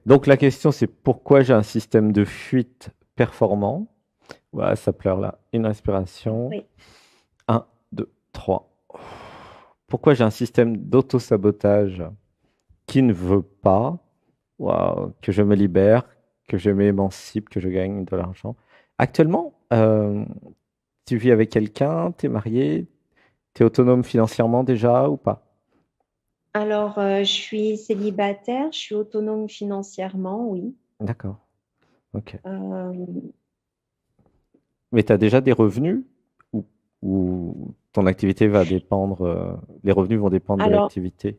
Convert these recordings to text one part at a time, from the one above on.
Donc la question, c'est pourquoi j'ai un système de fuite performant? Voilà, ça pleure là. Une respiration. Oui. Un, 2, 3. Pourquoi j'ai un système d'auto-sabotage qui ne veut pas que je me libère, que je m'émancipe, que je gagne de l'argent? Actuellement, tu vis avec quelqu'un, tu es marié, tu es autonome financièrement déjà ou pas? Alors, je suis célibataire, je suis autonome financièrement, oui. D'accord, ok. Euh, Mais tu as déjà des revenus ou, ou ton activité va dépendre, les revenus vont dépendre de alors, l'activité?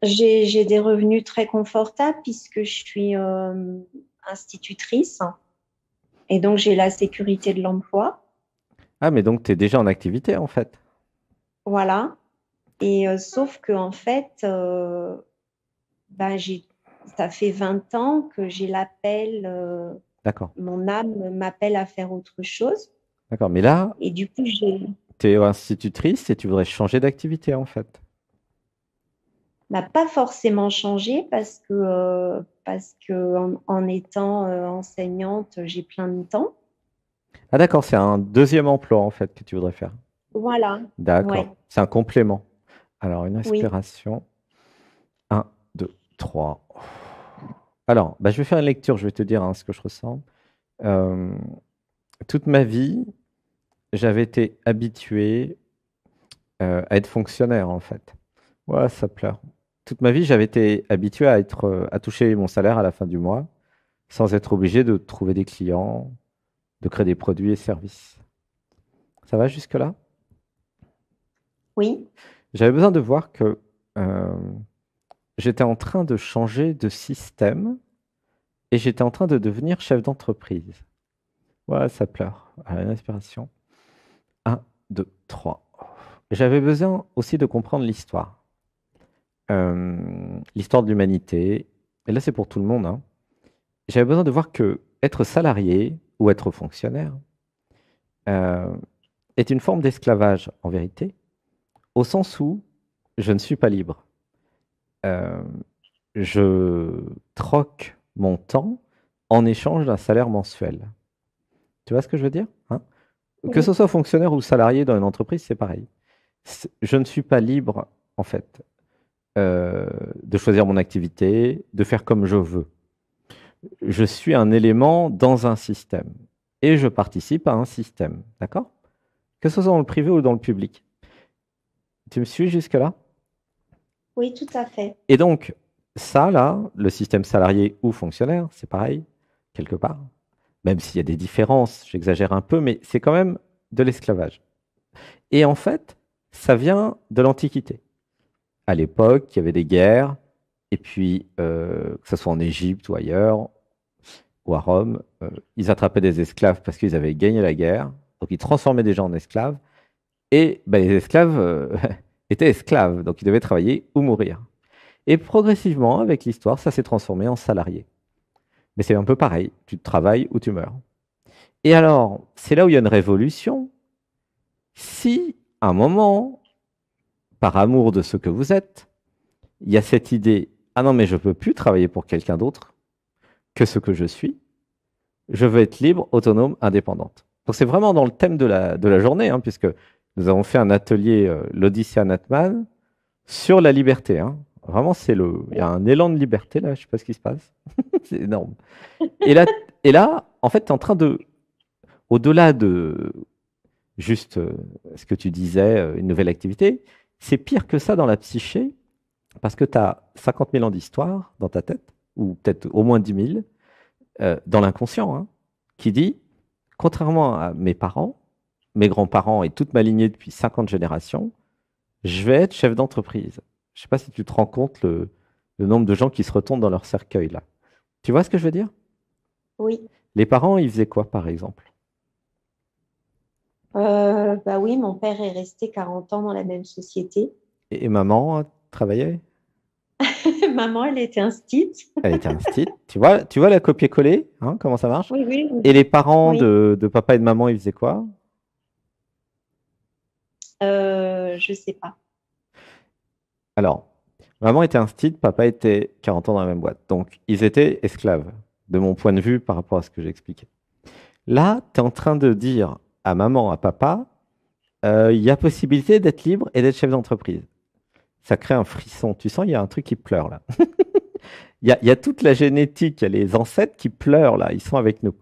j'ai des revenus très confortables puisque je suis institutrice et donc j'ai la sécurité de l'emploi. Ah, mais donc tu es déjà en activité en fait. Voilà. Et sauf que en fait, ben, ça fait 20 ans que j'ai l'appel, D'accord, mon âme m'appelle à faire autre chose. d'accord. Mais là, Et du coup, j'ai tu es institutrice et tu voudrais changer d'activité en fait. n'a pas forcément changé parce que en étant enseignante, j'ai plein de temps. Ah d'accord, c'est un deuxième emploi en fait que tu voudrais faire. Voilà. D'accord, Ouais. c'est un complément. Alors une Oui. inspiration. Un, 2, 3. Alors, bah, je vais faire une lecture, je vais te dire hein, ce que je ressens. Euh, toute ma vie, j'avais été habitué à être fonctionnaire en fait. Ouais, ça pleure. Toute ma vie, j'avais été habitué à être, à toucher mon salaire à la fin du mois, sans être obligé de trouver des clients, de créer des produits et services. Ça va jusque-là? Oui. J'avais besoin de voir que euh, j'étais en train de changer de système et j'étais en train de devenir chef d'entreprise. Ouais, ça pleure. À une inspiration. Un, 2, 3. J'avais besoin aussi de comprendre l'histoire. L'histoire de l'humanité. Et là, c'est pour tout le monde, hein. J'avais besoin de voir que être salarié ou être fonctionnaire euh, est une forme d'esclavage en vérité, au sens où je ne suis pas libre. Euh, je troque mon temps en échange d'un salaire mensuel. Tu vois ce que je veux dire, hein? Que ce Oui. soit fonctionnaire ou salarié dans une entreprise, c'est pareil. Je ne suis pas libre, en fait, euh, de choisir mon activité, de faire comme je veux. Je suis un élément dans un système et je participe à un système, d'accord? Que ce soit dans le privé ou dans le public. Tu me suis jusque-là? Oui, tout à fait. Et donc, ça, là, le système salarié ou fonctionnaire, c'est pareil, quelque part. Même s'il y a des différences, j'exagère un peu, mais c'est quand même de l'esclavage. Et en fait, ça vient de l'Antiquité. À l'époque, il y avait des guerres, et puis, que ce soit en Égypte ou ailleurs, ou à Rome, ils attrapaient des esclaves parce qu'ils avaient gagné la guerre, donc ils transformaient des gens en esclaves, et ben, les esclaves étaient esclaves, donc ils devaient travailler ou mourir. Et progressivement, avec l'histoire, ça s'est transformé en salarié. Mais c'est un peu pareil, tu travailles ou tu meurs. Et alors, c'est là où il y a une révolution. Si, à un moment, par amour de ce que vous êtes, il y a cette idée, ah non, mais je ne peux plus travailler pour quelqu'un d'autre que ce que je suis, je veux être libre, autonome, indépendante. Donc c'est vraiment dans le thème de la journée, hein, puisque nous avons fait un atelier, l'Odyssée Natman, sur la liberté, hein. Vraiment, il y a un élan de liberté là, je ne sais pas ce qui se passe. C'est énorme. Et là, et là, en fait, tu es en train de, au-delà de juste ce que tu disais, une nouvelle activité, c'est pire que ça dans la psyché, parce que tu as 50 000 ans d'histoire dans ta tête, ou peut-être au moins 10 000, dans l'inconscient, hein, qui dit, contrairement à mes parents, mes grands-parents et toute ma lignée depuis 50 générations, je vais être chef d'entreprise. Je ne sais pas si tu te rends compte le nombre de gens qui se retournent dans leur cercueil là. Tu vois ce que je veux dire? Oui. Les parents, ils faisaient quoi par exemple? Bah oui, mon père est resté 40 ans dans la même société. Et maman travaillait? Maman, elle était instite. Elle était instite. Tu vois la copier-coller, hein, comment ça marche? Oui, oui, oui. Et les parents Oui. de papa et de maman, ils faisaient quoi? Je sais pas. Alors, Maman était instit, papa était 40 ans dans la même boîte. Donc, ils étaient esclaves, de mon point de vue par rapport à ce que j'ai expliqué. Là, tu es en train de dire à maman, à papa, il y a possibilité d'être libre et d'être chef d'entreprise. Ça crée un frisson. Tu sens, il y a un truc qui pleure là. Il y a toute la génétique, il y a les ancêtres qui pleurent là, ils sont avec nous.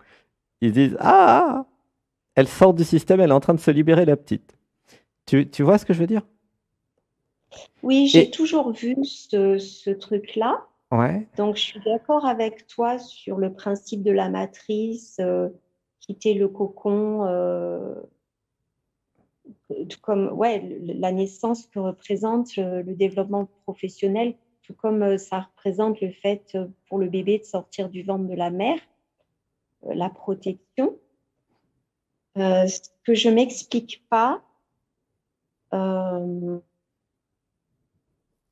Ils disent, ah, elle sort du système, elle est en train de se libérer, la petite. Tu vois ce que je veux dire? Oui, j'ai Et toujours vu ce truc-là. ouais, Donc, je suis d'accord avec toi sur le principe de la matrice, quitter le cocon, tout comme ouais, la naissance que représente le développement professionnel, tout comme ça représente le fait pour le bébé de sortir du ventre de la mère, la protection. Ce que je m'explique pas, euh,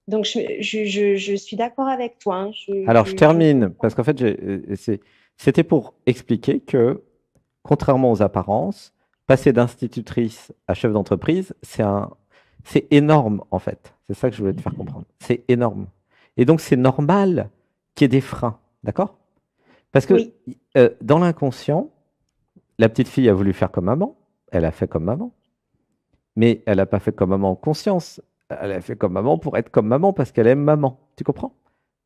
donc je suis d'accord avec toi. Hein. alors je Je termine, parce comprends. qu'en fait, c'était pour expliquer que, contrairement aux apparences, passer d'institutrice à chef d'entreprise, c'est énorme en fait. C'est ça que je voulais te faire comprendre. C'est énorme. Et donc c'est normal qu'il y ait des freins, d'accord? Parce que Oui, dans l'inconscient, la petite fille a voulu faire comme maman, elle a fait comme maman, mais elle n'a pas fait comme maman en conscience. Elle a fait comme maman pour être comme maman parce qu'elle aime maman. Tu comprends?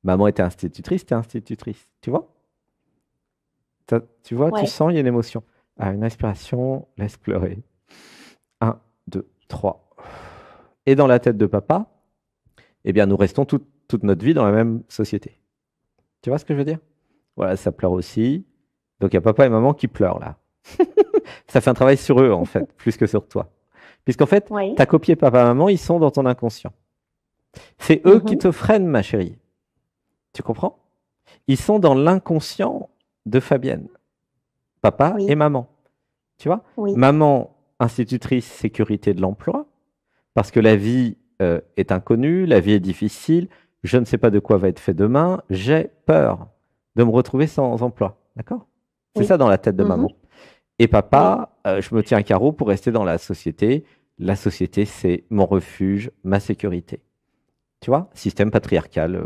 Maman était institutrice, t'es institutrice. Tu vois? Tu vois, tu ouais. sens, il y a une émotion. Ah, une respiration, laisse pleurer. Un, 2, 3. Et dans la tête de papa, eh bien, nous restons toute notre vie dans la même société. Tu vois ce que je veux dire? Voilà, ça pleure aussi. Donc, il y a papa et maman qui pleurent là. Ça fait un travail sur eux, en fait, plus que sur toi. Puisqu'en fait, Oui. tu as copié papa et maman, ils sont dans ton inconscient. C'est eux qui Mhm. te freinent, ma chérie. Tu comprends? Ils sont dans l'inconscient de Fabienne, papa et Oui, maman. Tu vois? oui. Maman, institutrice sécurité de l'emploi, parce que la vie est inconnue, la vie est difficile, je ne sais pas de quoi va être fait demain, j'ai peur de me retrouver sans emploi. D'accord? C'est Oui. ça dans la tête de Mhm. maman. Et Oui. papa, je me tiens à carreau pour rester dans la société. La société, c'est mon refuge, ma sécurité. Tu vois? Système patriarcal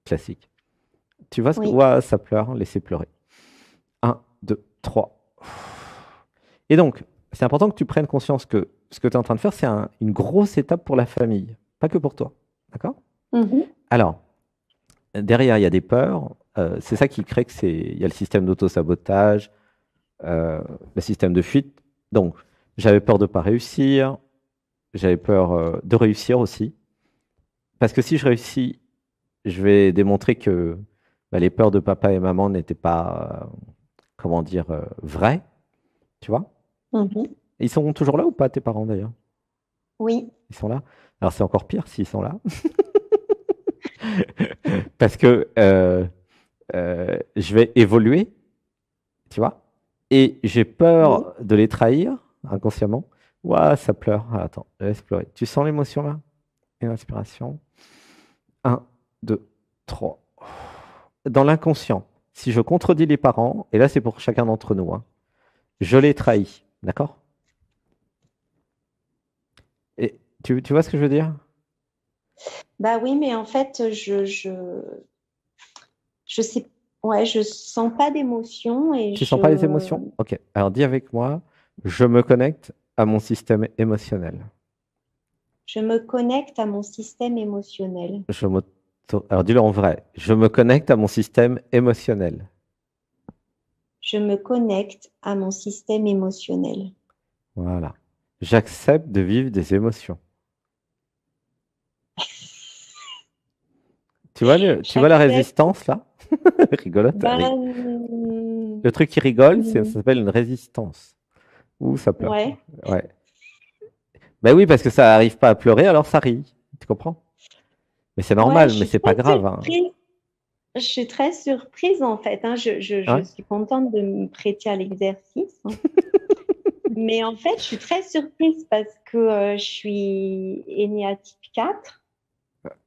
classique. Tu vois ce que... Oui. Ouais, ça pleure, laissez pleurer. Un, 2, 3. Et donc, c'est important que tu prennes conscience que ce que tu es en train de faire, c'est une grosse étape pour la famille, pas que pour toi. D'accord? Mhm. Alors, derrière, il y a des peurs. C'est ça qui crée que c'est. Il y a le système d'auto-sabotage, euh, le système de fuite. Donc, j'avais peur de ne pas réussir, j'avais peur de réussir aussi. Parce que si je réussis, je vais démontrer que bah, les peurs de papa et maman n'étaient pas, comment dire, vraies. Tu vois? Mhm. Ils sont toujours là ou pas, tes parents d'ailleurs? Oui. Ils sont là. Alors, c'est encore pire s'ils sont là. Parce que je vais évoluer, tu vois? Et j'ai Oui. peur de les trahir inconsciemment. Ouah, ça pleure. Ah, attends, laisse pleurer. Tu sens l'émotion là? Une inspiration. Un, 2, 3. Dans l'inconscient, si je contredis les parents, et là c'est pour chacun d'entre nous, hein, je les trahis. D'accord? Et tu vois ce que je veux dire? Bah oui, mais en fait, je sais, ouais, je sens pas d'émotion et Tu sens pas les émotions? Ok. Alors dis avec moi, je me connecte à mon système émotionnel. je me connecte à mon système émotionnel. Alors dis-le en vrai. Je me connecte à mon système émotionnel. Je me connecte à mon système émotionnel. Voilà. J'accepte de vivre des émotions. Tu vois la J'accepte. résistance là? Rigolote. Ben, Le truc qui rigole, ça mm, s'appelle une résistance. Ouh, ça pleure. ouais. Ouais. Ben oui, parce que ça n'arrive pas à pleurer, alors ça rit. Tu comprends? Mais c'est Ouais, normal, je mais suis c'est très pas grave, hein. surprise. Je suis très surprise en fait. Hein. Je Ouais. suis contente de me prêter à l'exercice. Hein. Mais en fait, je suis très surprise parce que je suis née à type 4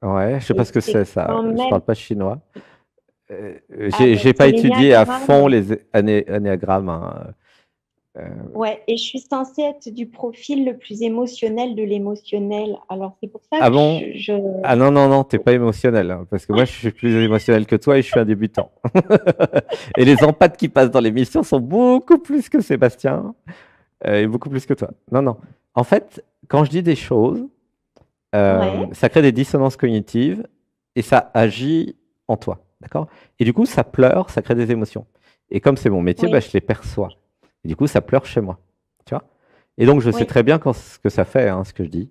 Ouais, je sais pas et ce que c'est c'est ça. quand Je même. parle pas chinois. Ah ben, J'ai c'est pas étudié à fond l'énéagramme. les anéagrammes, hein. Ouais, et je suis censée être du profil le plus émotionnel de l'émotionnel. Alors, c'est pour ça Ah que bon? Ah non, non, non, t'es pas émotionnel, hein, parce que moi, je suis plus émotionnel que toi et je suis un débutant. Et les empathes qui passent dans l'émission sont beaucoup plus que Sébastien et beaucoup plus que toi. Non, non. En fait, quand je dis des choses, Ouais, ça crée des dissonances cognitives et ça agit en toi, d'accord? Et du coup, ça pleure, ça crée des émotions. Et comme c'est mon métier, bah, oui, je les perçois. Et du coup, ça pleure chez moi, tu vois? Et donc, je sais oui. très bien ce que ça fait, hein, ce que je dis.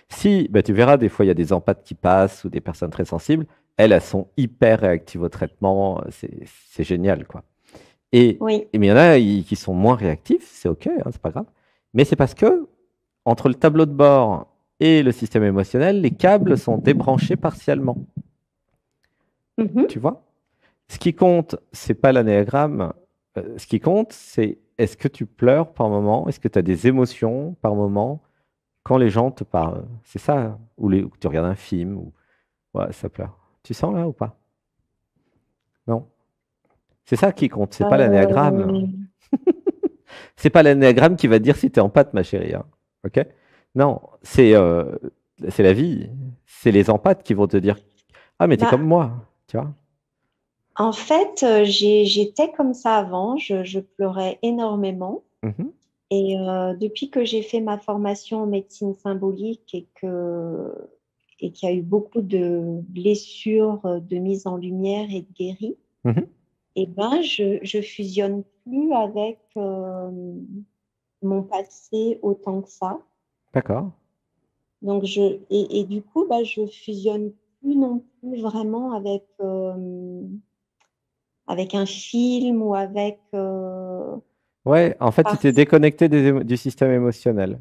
Si, bah, tu verras, des fois, il y a des empathes qui passent ou des personnes très sensibles. Elles sont hyper réactives au traitement. C'est génial, quoi. Oui. Mais il y en a qui sont moins réactifs, c'est OK, hein, c'est pas grave. Mais c'est parce que entre le tableau de bord et le système émotionnel, les câbles sont débranchés partiellement. Mhm. Tu vois? Ce qui compte, c'est pas l'anéagramme. Ce qui compte, c'est est-ce que tu pleures par moment? Est-ce que tu as des émotions par moment quand les gens te parlent? C'est ça, ou tu regardes un film, ou ouais, ça pleure. Tu sens là ou pas? Non. C'est ça qui compte, c'est pas l'anéagramme. Euh, C'est pas l'anéagramme qui va te dire si tu es en pâte, ma chérie, hein. OK? Non, c'est la vie. C'est les empathes qui vont te dire ah, mais t'es comme bah, moi, tu vois? en fait, j'étais comme ça avant. Je pleurais énormément. Mhm, Et depuis que j'ai fait ma formation en médecine symbolique et qu'il y a eu beaucoup de blessures, de mise en lumière et de guéris, mhm. eh ben, je fusionne plus avec mon passé autant que ça. D'accord. Donc, et du coup, bah, je fusionne plus non plus vraiment avec un film ou avec... Ouais, en fait, tu t'es parce- déconnecté du système émotionnel.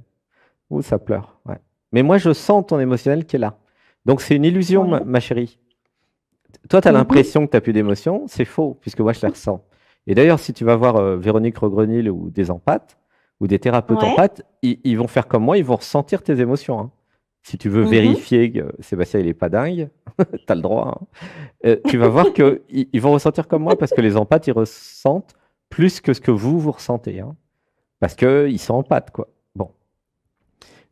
Ouh, ça pleure. Ouais. Mais moi, je sens ton émotionnel qui est là. Donc, c'est une illusion, ouais. ma chérie. Toi, tu as Mhm. l'impression que tu n'as plus d'émotion. C'est faux, puisque moi, je les ressens. Et d'ailleurs, si tu vas voir Véronique Rogrenil ou des empathes, ou des thérapeutes Ouais. empathes, ils vont faire comme moi, ils vont ressentir tes émotions, hein. Si tu veux Mhm. vérifier que Sébastien, il est pas dingue, tu as le droit, hein. Tu vas voir qu'ils ils vont ressentir comme moi, parce que les empathes, ils ressentent plus que ce que vous ressentez, hein. Parce qu'ils sont empathes, quoi. Bon.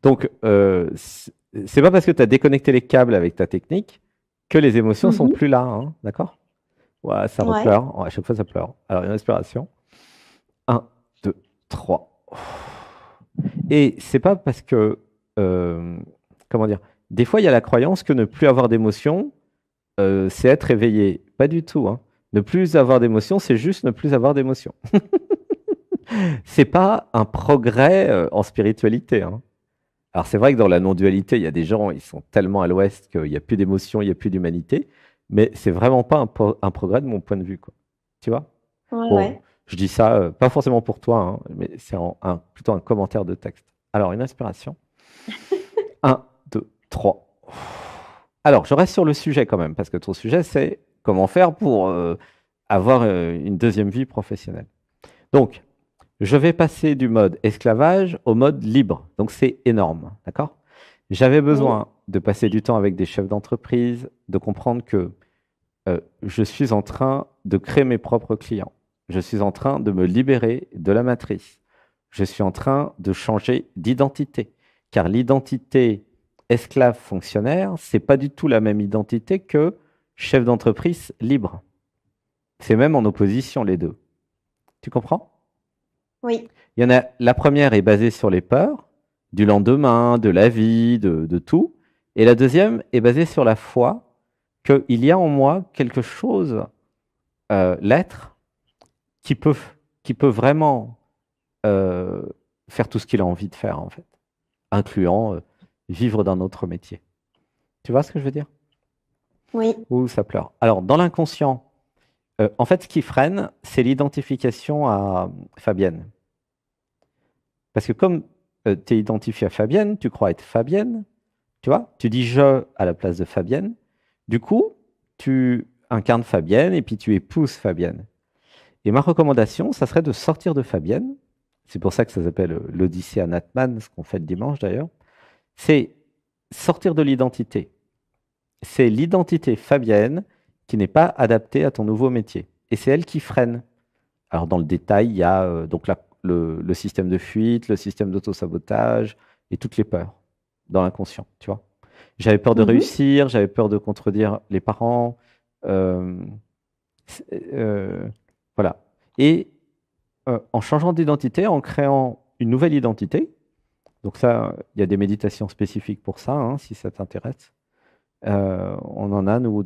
Donc, c'est pas parce que tu as déconnecté les câbles avec ta technique que les émotions sont Mhm. plus là, hein, d'accord? Ouais, ça Ouais. repleure. Ouais, à chaque fois, ça pleure. Alors, une respiration. Un, 2, 3. Et c'est pas parce que, euh, comment dire, des fois, il y a la croyance que ne plus avoir d'émotion, c'est être éveillé. Pas du tout, hein. Ne plus avoir d'émotion, c'est juste ne plus avoir d'émotion. C'est pas un progrès en spiritualité, hein. Alors c'est vrai que dans la non-dualité, il y a des gens, ils sont tellement à l'ouest qu'il n'y a plus d'émotion, il n'y a plus d'humanité, mais c'est vraiment pas un progrès de mon point de vue, quoi. Tu vois? Ouais, Bon, ouais. je dis ça, pas forcément pour toi, hein, mais c'est plutôt un commentaire de texte. Alors, une inspiration. Un, 2, 3. Alors, je reste sur le sujet quand même, parce que ton sujet, c'est comment faire pour avoir une deuxième vie professionnelle. Donc, je vais passer du mode esclavage au mode libre. Donc, c'est énorme, d'accord? J'avais Oui. besoin de passer du temps avec des chefs d'entreprise, de comprendre que je suis en train de créer mes propres clients. Je suis en train de me libérer de la matrice. Je suis en train de changer d'identité. Car l'identité esclave fonctionnaire, c'est pas du tout la même identité que chef d'entreprise libre. C'est même en opposition les deux. Tu comprends? Oui. Il y en a, la première est basée sur les peurs du lendemain, de la vie, de tout. Et la deuxième est basée sur la foi qu'il y a en moi quelque chose, l'être, qui peut, qui peut vraiment euh, faire tout ce qu'il a envie de faire, en fait, incluant vivre d'un autre métier. Tu vois ce que je veux dire? Oui. Ou ça pleure. Alors, dans l'inconscient, en fait, ce qui freine, c'est l'identification à Fabienne. Parce que comme tu es identifié à Fabienne, tu crois être Fabienne, tu vois, tu dis je à la place de Fabienne. Du coup, tu incarnes Fabienne et puis tu épouses Fabienne. Et ma recommandation, ça serait de sortir de Fabienne. C'est pour ça que ça s'appelle l'Odyssée à Natman, ce qu'on fait le dimanche d'ailleurs. C'est sortir de l'identité. C'est l'identité Fabienne qui n'est pas adaptée à ton nouveau métier. Et c'est elle qui freine. Alors dans le détail, il y a donc le système de fuite, le système d'auto-sabotage et toutes les peurs dans l'inconscient, tu vois. J'avais peur de Mhm. réussir, j'avais peur de contredire les parents. euh, euh, voilà. Et en changeant d'identité, en créant une nouvelle identité, donc ça, il y a des méditations spécifiques pour ça, hein, si ça t'intéresse. On en a, nous,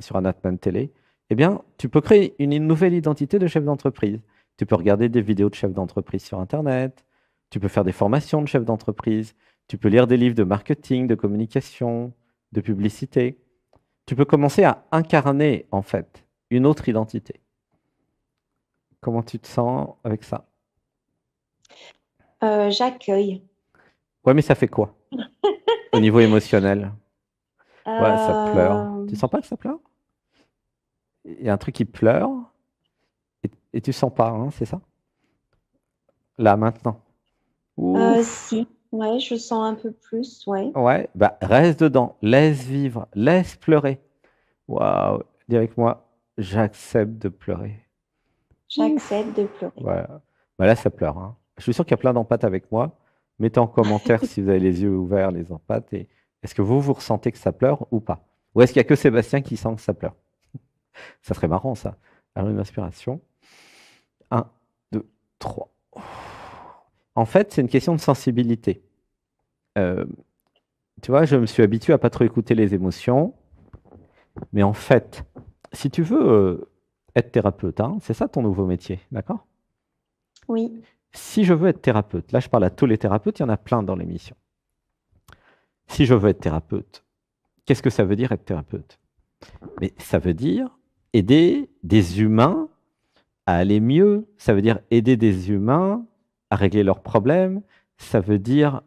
sur Anatman Télé. Eh bien, tu peux créer une nouvelle identité de chef d'entreprise. Tu peux regarder des vidéos de chefs d'entreprise sur Internet. Tu peux faire des formations de chef d'entreprise. Tu peux lire des livres de marketing, de communication, de publicité. Tu peux commencer à incarner, en fait, une autre identité. Comment tu te sens avec ça? J'accueille. Ouais, mais ça fait quoi au niveau émotionnel? Ouais, ça pleure. Euh, Tu sens pas que ça pleure? Il y a un truc qui pleure et tu sens pas, hein, c'est ça? Là, maintenant. Ouf. si, ouais, je sens un peu plus, ouais. Ouais, bah reste dedans, laisse vivre, laisse pleurer. Waouh, dis avec moi, j'accepte de pleurer. J'accepte Ouf. de pleurer. Voilà. Bah là, ça pleure, hein. Je suis sûr qu'il y a plein d'empathes avec moi. Mettez en commentaire si vous avez les yeux ouverts, les empathes, et est-ce que vous ressentez que ça pleure ou pas? Ou est-ce qu'il n'y a que Sébastien qui sent que ça pleure? Ça serait marrant, ça. Alors, une inspiration. Un, 2, 3. En fait, c'est une question de sensibilité. Euh, Tu vois, je me suis habitué à pas trop écouter les émotions, mais en fait, si tu veux être thérapeute, hein, c'est ça ton nouveau métier, d'accord? Oui, Si je veux être thérapeute, là je parle à tous les thérapeutes, il y en a plein dans l'émission. Si je veux être thérapeute, qu'est-ce que ça veut dire être thérapeute? Mais ça veut dire aider des humains à aller mieux, ça veut dire aider des humains à régler leurs problèmes, ça veut dire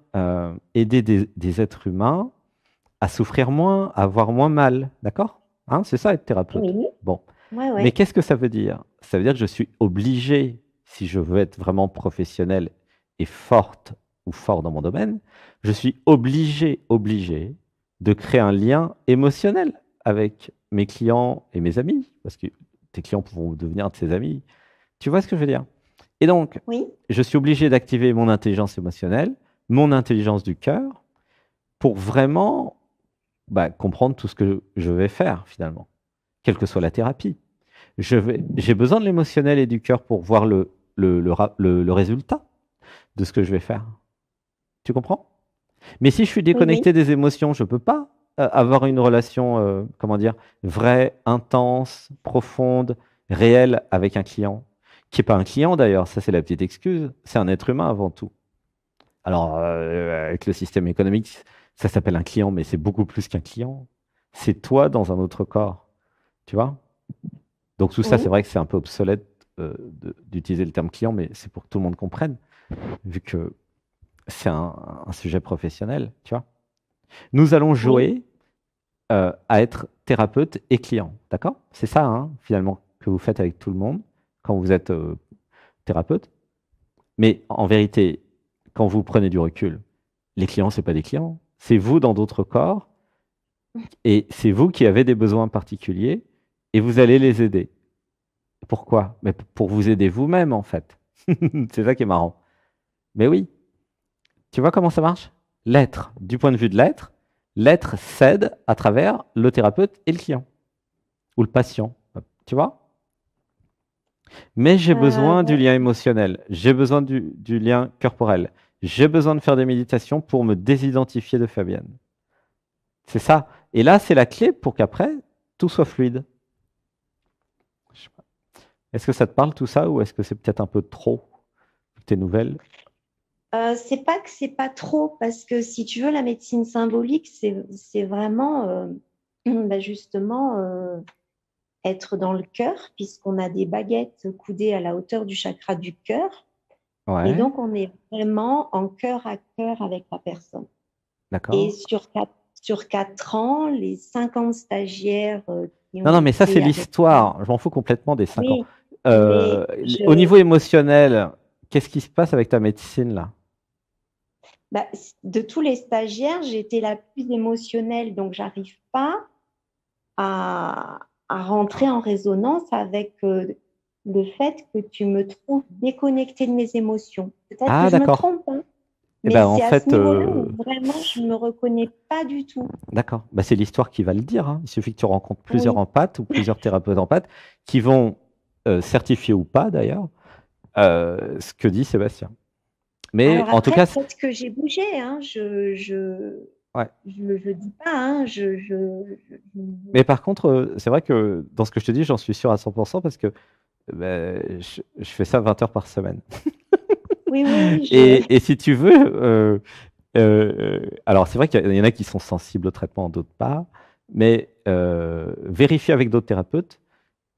aider des êtres humains à souffrir moins, à avoir moins mal, d'accord? Hein, c'est ça être thérapeute. oui, Bon. ouais, Mais ouais. qu'est-ce que ça veut dire? Ça veut dire que je suis obligé, si je veux être vraiment professionnel et forte ou fort dans mon domaine, je suis obligé de créer un lien émotionnel avec mes clients et mes amis, parce que tes clients pourront devenir de tes amis. Tu vois ce que je veux dire? Et donc, Oui, je suis obligé d'activer mon intelligence émotionnelle, mon intelligence du cœur, pour vraiment comprendre tout ce que je vais faire finalement, quelle que soit la thérapie. J'ai besoin de l'émotionnel et du cœur pour voir le résultat de ce que je vais faire. Tu comprends? Mais si je suis oui, oui. déconnecté des émotions, je ne peux pas avoir une relation, comment dire, vraie, intense, profonde, réelle avec un client, qui n'est pas un client d'ailleurs, ça c'est la petite excuse, c'est un être humain avant tout. Alors, avec le système économique, ça s'appelle un client, mais c'est beaucoup plus qu'un client. C'est toi dans un autre corps, tu vois? Donc tout ça, c'est Oui, vrai que c'est un peu obsolète d'utiliser le terme client, mais c'est pour que tout le monde comprenne, vu que c'est un sujet professionnel, tu vois. Nous allons oui. jouer à être thérapeute et client, d'accord? C'est ça, hein, finalement, que vous faites avec tout le monde quand vous êtes thérapeute. Mais en vérité, quand vous prenez du recul, les clients, c'est pas des clients, c'est vous dans d'autres corps, et c'est vous qui avez des besoins particuliers, et vous allez les aider. Pourquoi? Mais pour vous aider vous-même, en fait. C'est ça qui est marrant. Mais oui, tu vois comment ça marche? L'être, du point de vue de l'être cède à travers le thérapeute et le client, ou le patient. Tu vois? Mais j'ai besoin du Ouais. lien émotionnel, j'ai besoin du lien corporel, j'ai besoin de faire des méditations pour me désidentifier de Fabienne. C'est ça. Et là, c'est la clé pour qu'après, tout soit fluide. Je sais pas. Est-ce que ça te parle tout ça ou est-ce que c'est peut-être un peu trop pour tes nouvelles? C'est pas que c'est pas trop, parce que si tu veux, la médecine symbolique, c'est vraiment justement être dans le cœur, puisqu'on a des baguettes coudées à la hauteur du chakra du cœur. Et Ouais, donc, on est vraiment en cœur à cœur avec la personne. Et d'accord. sur 4 ans, les 50 stagiaires qui Non, ont non, mais ça, c'est été avec moi, l'histoire. Je m'en fous complètement des 5 ans. oui, mais Au niveau émotionnel, qu'est-ce qui se passe avec ta médecine là? bah, de tous les stagiaires, j'ai été la plus émotionnelle, donc j'arrive pas à rentrer en résonance avec. le fait que tu me trouves déconnectée de mes émotions. Peut-être que Ah, je me d'accord. trompe, hein, Eh mais ben, en c'est à ce fait, niveau-là où vraiment je me reconnais pas du tout. d'accord. Bah, c'est l'histoire qui va le dire, hein. Il suffit que tu rencontres plusieurs Oui. empathes ou plusieurs thérapeutes empathes qui vont certifier ou pas d'ailleurs ce que dit Sébastien. Mais Alors en tout après, cas, peut-être que j'ai bougé, hein. ouais. Je dis pas, hein. Mais par contre, c'est vrai que dans ce que je te dis, j'en suis sûr à 100% parce que je fais ça 20 heures par semaine. Oui, oui, Et si tu veux, alors c'est vrai qu'il y en a qui sont sensibles au traitement, d'autres pas, mais vérifie avec d'autres thérapeutes.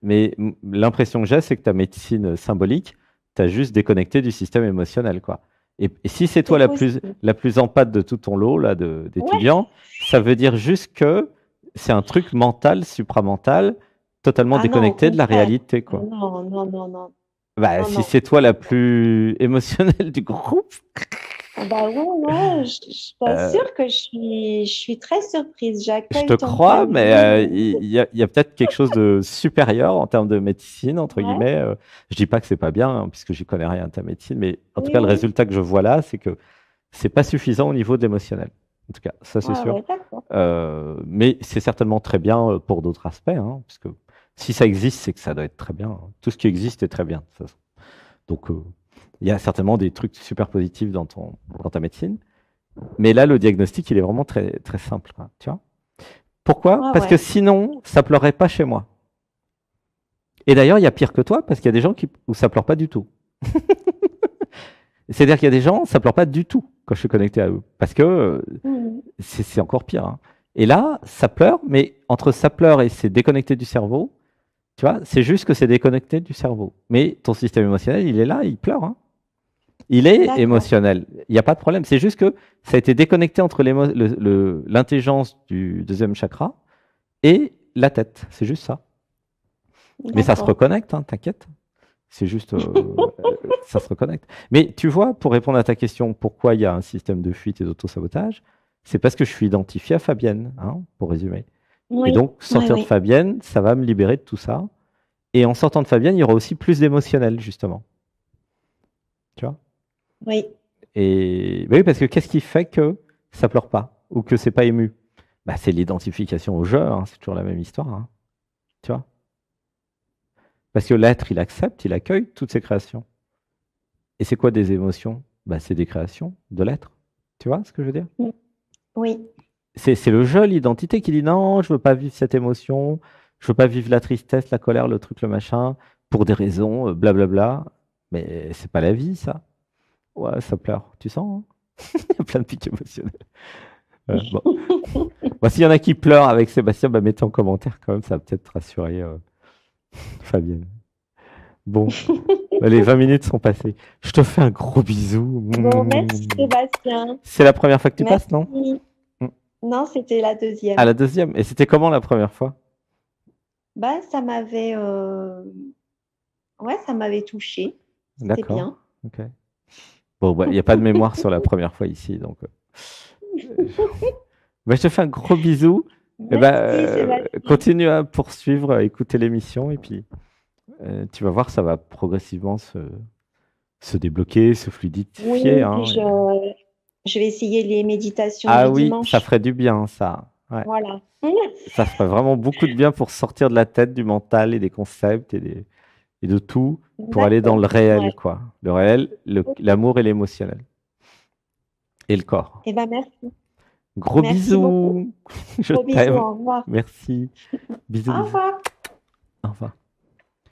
Mais l'impression que j'ai, c'est que ta médecine symbolique, tu as juste déconnecté du système émotionnel, quoi. Et si c'est toi c'est possible. la plus en pâte de tout ton lot là, Ouais. d'étudiants, ça veut dire juste que c'est un truc mental, supramental, totalement Ah non, au déconnecté de la contraire. réalité, Ah quoi. non, non, non, non, Bah, non, si non. c'est toi la plus émotionnelle du groupe, Ah bah ouais, ouais, je euh, t'assure que je suis très surprise. je te J'accueille ton point crois, de mais vue. il y a peut-être quelque chose de supérieur en termes de médecine, entre Ouais, guillemets. Je dis pas que c'est pas bien, hein, puisque j'y connais rien à ta médecine, mais en tout oui, cas, le oui. résultat que je vois là, c'est que c'est pas suffisant au niveau de l'émotionnel. En tout cas, ça c'est Ouais, sûr. ouais, d'accord. Mais c'est certainement très bien pour d'autres aspects, hein, parce que si ça existe, c'est que ça doit être très bien. Tout ce qui existe est très bien, de toute façon. Donc, il y a certainement des trucs super positifs dans ta médecine. Mais là, le diagnostic, il est vraiment très, très simple, quoi, tu vois. Pourquoi? Ouais, Parce que ouais. sinon, ça pleurerait pas chez moi. Et d'ailleurs, il y a pire que toi, parce qu'il y a des gens où ça pleure pas du tout. C'est-à-dire qu'il y a des gens, ça pleure pas du tout quand je suis connecté à eux. Parce que Mhm. c'est encore pire, hein. Et là, ça pleure, mais entre ça pleure et c'est déconnecté du cerveau, tu vois, c'est juste que c'est déconnecté du cerveau. Mais ton système émotionnel, il est là, il pleure, hein. Il est D'accord, émotionnel. Il n'y a pas de problème. C'est juste que ça a été déconnecté entre l'intelligence du deuxième chakra et la tête. C'est juste ça. Mais ça se d'accord. reconnecte, hein, t'inquiète. C'est juste, ça se reconnecte. Mais tu vois, pour répondre à ta question, pourquoi il y a un système de fuite et d'auto-sabotage, c'est parce que je suis identifié à Fabienne, hein, pour résumer. Et Oui, donc, oui, sortir de oui, Fabienne, ça va me libérer de tout ça. Et en sortant de Fabienne, il y aura aussi plus d'émotionnel, justement. Tu vois? oui. Et bah oui, parce que qu'est-ce qui fait que ça pleure pas ou que c'est pas ému? Bah, c'est l'identification au jeu, hein, c'est toujours la même histoire, hein, tu vois? Parce que l'être, il accepte, il accueille toutes ses créations. Et c'est quoi des émotions? Bah, c'est des créations de l'être. Tu vois ce que je veux dire? Mm. Oui, C'est le jeu, l'identité qui dit non, je veux pas vivre cette émotion, je veux pas vivre la tristesse, la colère, le truc, le machin, pour des raisons, blablabla. Mais c'est pas la vie, ça. Ouais, ça pleure. Tu sens, hein? Il y a plein de pics émotionnels. Bon. Bah, s'il y en a qui pleurent avec Sébastien, bah, mettez en commentaire quand même, ça va peut-être rassurer Fabienne. Bon, bah, les 20 minutes sont passées. Je te fais un gros bisou. bon, merci Sébastien. C'est la première fois que tu passes, non? Merci. Mm. Non, c'était la Ah, deuxième. la deuxième. Et c'était comment la première fois? Bah, ouais, ça m'avait touchée. C'était D'accord. bien. Ok. Bon, bah, il n'y a pas de mémoire sur la première fois ici, donc. Bah, je te fais un gros bisou. Et bah, Merci Sébastien. continue à poursuivre, à écouter l'émission, et puis tu vas voir, ça va progressivement se débloquer, se fluidifier, Oui, hein. puis je vais essayer les méditations Ah du oui, ça dimanche. ferait du bien, ça. Ouais. Voilà. Ça ferait vraiment beaucoup de bien pour sortir de la tête, du mental et des concepts et de tout, pour aller dans D'accord. le réel, Ouais. quoi. Le réel, l'amour et l'émotionnel. Et le corps. Eh ben, merci. Gros Merci beaucoup. bisous. Je Gros bisous. t'aime. Au revoir. Merci. Bisous, Au bisous. revoir. Au revoir.